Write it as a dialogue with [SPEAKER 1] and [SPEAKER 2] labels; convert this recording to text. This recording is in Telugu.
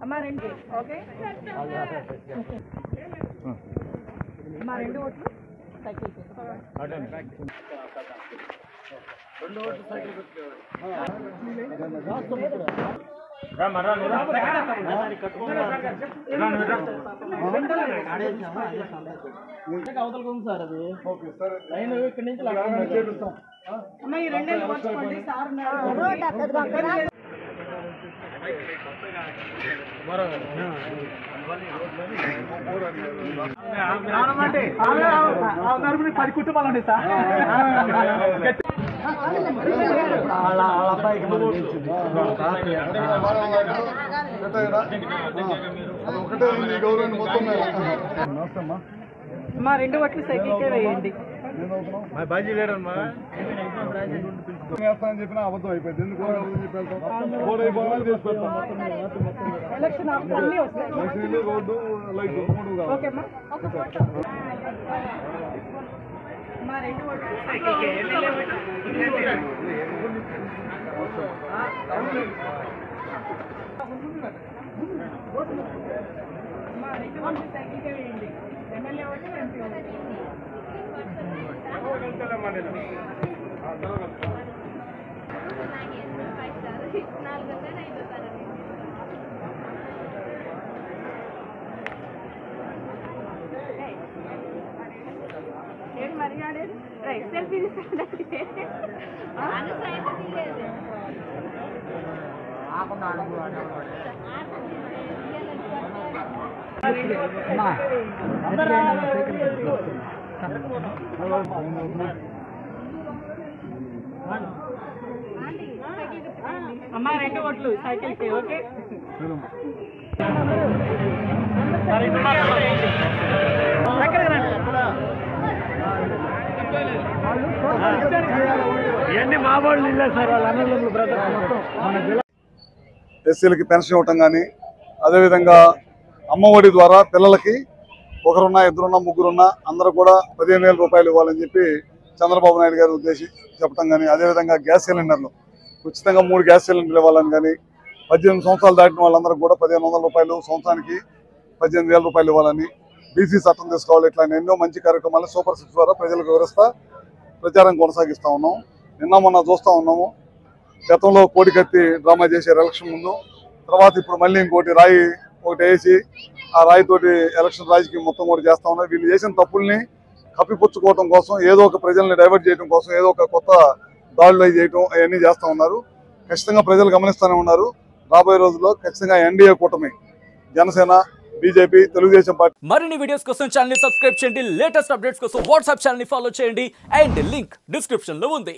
[SPEAKER 1] అమ్మా రెండు ఓకే అమ్మా రెండు ఓట్లు సైకిల్ రెండు ఓట్లు సైకిల్ అవతలకు ఉంది సార్ అది లైన్ ఇక్కడి నుంచి అమ్మా ఈ రెండే మార్చుకోండి సార్ పది కుటుంబాలు ఉన్నాయి సార్ మా రెండు ఓట్లు సైకిల్కే వేయండి బాజీ లేడమ్మా చెప్పిన అబద్ధం అయిపోయింది ఎందుకు రోడ్డు లైట్ మూడు మా రెండు ఓట్లు సైకిల్కే వేయండి ఎమ్మెల్యే ఓటు ఎంపీ ఏంటి మరి ఆడేది రైట్ సెల్ఫీ తీసుకోండి అమ్మా రెండు ఓట్లు సైకిల్కి ఓకే ఇవన్నీ మా వాళ్ళు ఇల్లే సార్ వాళ్ళ అన్నదమ్ములు బ్రదర్స్ మొత్తం
[SPEAKER 2] ఎస్సీలకి పెన్షన్ ఇవ్వటం కానీ అదేవిధంగా అమ్మఒడి ద్వారా పిల్లలకి ఒకరున్నా ఇద్దరున్నా ముగ్గురున్నా అందరూ కూడా 15,000 రూపాయలు ఇవ్వాలని చెప్పి చంద్రబాబు నాయుడు గారు ఉద్దేశించి చెప్పడం కానీ అదేవిధంగా గ్యాస్ సిలిండర్లు ఉచితంగా 3 గ్యాస్ సిలిండర్లు ఇవ్వాలని కానీ 18 సంవత్సరాలు దాటిన వాళ్ళందరూ కూడా 1,500 రూపాయలు సంవత్సరానికి 18,000 రూపాయలు ఇవ్వాలని బీసీ చట్టం తీసుకోవాలి. ఇట్లా ఎన్నో మంచి కార్యక్రమాలు సూపర్ 6 ద్వారా ప్రజలకు వివరిస్తా ప్రచారం కొనసాగిస్తూ ఉన్నాం. నిన్న మొన్న చూస్తూ ఉన్నాము. గతంలో కోడికత్తి డ్రామా చేశారు ఎలక్షన్ ముందు, తర్వాత ఇప్పుడు మళ్ళీ ఇంకోటి రాయి ఒకటి వేసి ఆ రాయితోటి ఎలక్షన్ రాజకీయం మొత్తం కూడా చేస్తూ ఉన్నారు. వీళ్ళు చేసిన తప్పుల్ని కప్పిపుచ్చుకోవడం కోసం, ఏదో ఒక ప్రజల్ని డైవర్ట్ చేయడం కోసం ఏదో ఒక కొత్త దాడులు చేయడం అవన్నీ చేస్తూ ఉన్నారు. ఖచ్చితంగా ప్రజలు గమనిస్తూనే ఉన్నారు. రాబోయే రోజుల్లో ఖచ్చితంగా ఎన్డీఏ కూటమి జనసేన బీజేపీ తెలుగుదేశం పార్టీ
[SPEAKER 3] మరిన్ని వీడియోస్ కోసం ఛానల్ ని సబ్స్క్రైబ్ చేయండి. లేటెస్ట్ అప్డేట్స్ కోసం వాట్సాప్ ఛానల్ ని ఫాలో చేయండి. అండ్ లింక్ డిస్క్రిప్షన్ లో ఉంది.